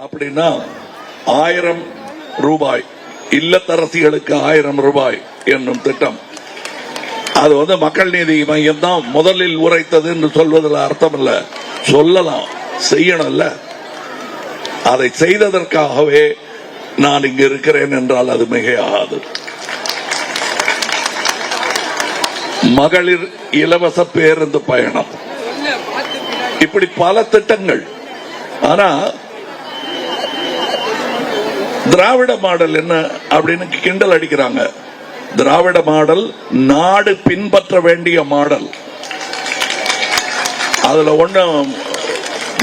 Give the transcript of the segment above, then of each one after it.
அப்படின்னா 1000 ரூபாய் இல்லத்தரசிகளுக்கு 1000 ரூபாய் என்னும் திட்டம். அது மக்கள் நீதி மையம் தான் முதலில் உரைத்தது என்று சொல்வதில் அர்த்தம் இல்ல. சொல்லலாம், செய்யணும்ல. அதை செய்ததற்காகவே நான் இங்கு இருக்கிறேன் என்றால் அது மிகையாகாது. மகளிர் இலவச பேருந்து பயணம், இப்படி பல திட்டங்கள். ஆனா திராவிட மாடல் என்ன அப்படின்னு கிண்டல் அடிக்கிறாங்க. திராவிட மாடல் நாடு பின்பற்ற வேண்டிய மாடல். அதுல ஒண்ணும்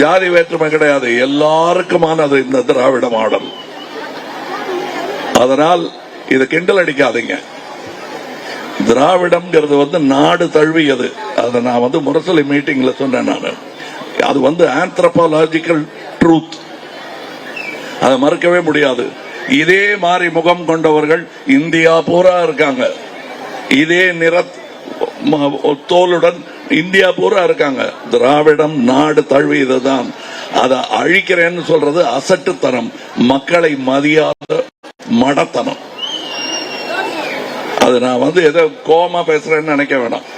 ஜாதி வேற்றுமை கிடையாது, எல்லாருக்குமானது இந்த திராவிட மாடல். அதனால் இதை கிண்டல் அடிக்காதீங்க. திராவிடம்ங்கிறது நாடு தழுவியது. அதை நான் முரசொலி மீட்டிங்ல சொன்னேன். நான் அது ஆந்த்ரோபாலஜிக்கல் ட்ரூத், அதை மறுக்கவே முடியாது. இதே மாதிரி முகம் கொண்டவர்கள் இந்தியா பூரா இருக்காங்க. இதே நிற தோலுடன் இந்தியா பூரா இருக்காங்க. திராவிடம் நாடு தழுவியதுதான். அதை அழிக்கிறேன்னு சொல்றது அசட்டுத்தனம், மக்களை மதியாத மடத்தனம். அது நான் ஏதோ கோமா பேசுறேன்னு நினைக்க வேணாம்.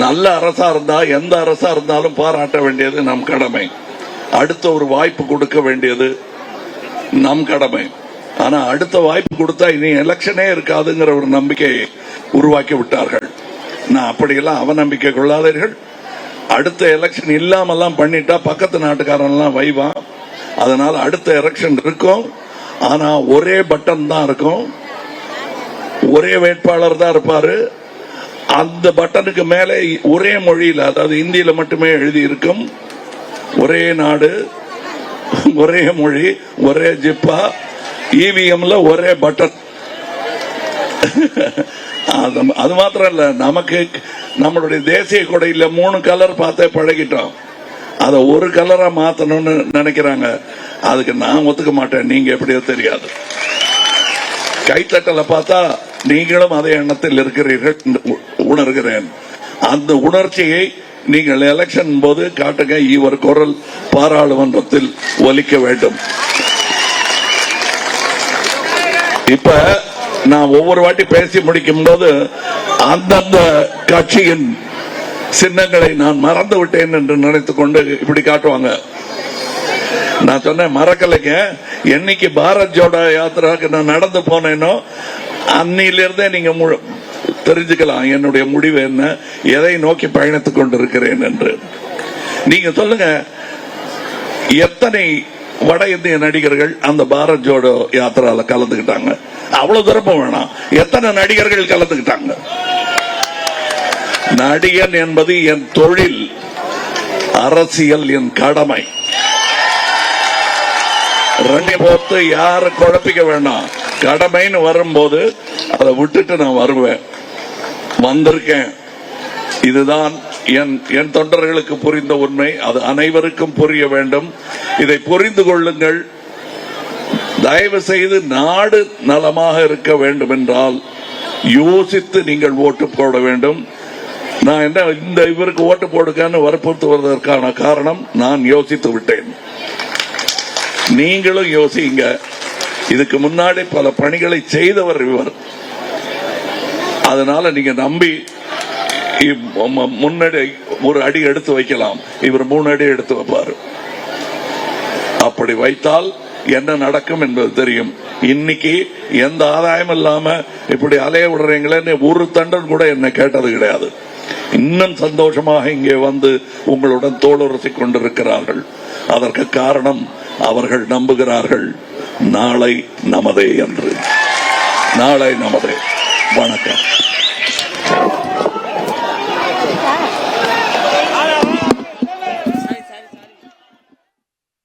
நல்ல அரசா இருந்தா எந்த அரசா இருந்தாலும் பாராட்ட வேண்டியது நம் கடமை. அடுத்த ஒரு வாய்ப்பு கொடுக்க வேண்டியது நம் கடமை. ஆனா அடுத்த வாய்ப்பு கொடுத்தா இனி எலெக்ஷனே இருக்காதுங்கிற ஒரு நம்பிக்கையை உருவாக்கி விட்டார்கள். நான் அப்படியெல்லாம் அவநம்பிக்கை கொள்ளாதீர்கள். அடுத்த எலெக்ஷன் இல்லாமல்லாம் பண்ணிட்டா பக்கத்து நாட்டுக்காரன் வைவான். அதனால அடுத்த எலெக்ஷன் இருக்கும். ஆனா ஒரே பட்டன் தான் இருக்கும், ஒரே வேட்பாளர் தான் இருப்பாரு. அந்த பட்டனுக்கு மேலே ஒரே மொழியில, அதாவது இந்தியில மட்டுமே எழுதி இருக்கும். ஒரே நாடு, ஒரே மொழி, ஒரே ஜிப்பா, இவிஎம்ல ஒரே பட்டன். அது மாத்திரம் இல்ல, நமக்கு நம்மளுடைய தேசிய கொடையில 3 கலர் பார்த்தே பழகிட்டோம். அத ஒரு கலரா மாத்தணும்னு நினைக்கிறாங்க. அதுக்கு நான் ஒத்துக்க மாட்டேன். நீங்க எப்படியோ தெரியாது. கைத்தட்டல பார்த்தா நீங்களும் அதே எண்ணத்தில் இருக்கிறீர்கள் உணர்கிறேன். அந்த உணர்ச்சியை நீங்கள் எலெக்ஷன் போது காட்டுங்க. இவர் குரல் பாராளுமன்றத்தில் ஒலிக்க வேண்டும். இப்ப நான் ஒவ்வொரு வாட்டி பேசி முடிக்கும் போது அந்தந்த கட்சியின் சின்னங்களை நான் மறந்து விட்டேன் என்று நினைத்துக் கொண்டு இப்படி காட்டுவாங்க. நான் சொன்னேன், மறக்கலைங்க. என்னைக்கு பாரத் ஜோடோ யாத்திராக்கு நான் நடந்து போனேனோ அன்னிலிருந்தே நீங்க தெரிஞ்சுக்கலாம் என்னுடைய முடிவு என்ன, எதை நோக்கி பயணித்துக் கொண்டிருக்கிறேன் என்று. நீங்க சொல்லுங்க, எத்தனை வட இந்திய நடிகர்கள் அந்த பாரத் ஜோடோ யாத்திரால கலந்துகிட்டாங்க? அவ்வளவு தூரம் வேணாம், எத்தனை நடிகர்கள் கலந்துகிட்டாங்க? நடிகன் என்பது என் தொழில், அரசியல் என் கடமை. ரெண்டு போத்து யாரு குழப்பிக்க வேண்டாம். கடமைன்னு வரும்போது அதை விட்டுட்டு நான் வருவேன், வந்திருக்கேன். இதுதான் என் தொண்டர்களுக்கு புரிந்த உண்மை. அது அனைவருக்கும் புரிய வேண்டும். இதை புரிந்து கொள்ளுங்கள். தயவு செய்து நாடு நலமாக இருக்க வேண்டும் என்றால் யோசித்து நீங்கள் ஓட்டு போட வேண்டும். நான் இந்த இவருக்கு ஓட்டு போடுங்கன்னு வற்புறுத்துவதற்கான காரணம் நான் யோசித்து விட்டேன். நீங்களும் யோசிங்க. இதுக்கு முன்னாடி பல பணிகளை செய்தவர் இவர். அதனால நீங்க நம்பி முன்னாடி ஒரு அடி எடுத்து வைக்கலாம். இவர் 3 அடி எடுத்து வைப்பாரு. அப்படி வைத்தால் என்ன நடக்கும் என்பது தெரியும். இன்னைக்கு எந்த ஆதாயம் இல்லாம இப்படி அலைய விடுறீங்களே, ஒரு தண்டன் கூட என்ன கேட்டது கிடையாது. இன்னும் சந்தோஷமாக இங்கே வந்து உங்களுடன் தோளுரசி கொண்டிருக்கிறார்கள். அதற்கு காரணம் அவர்கள் நம்புகிறார்கள் நாளை நமதே என்று. நாளை நமதே. வணக்கம்.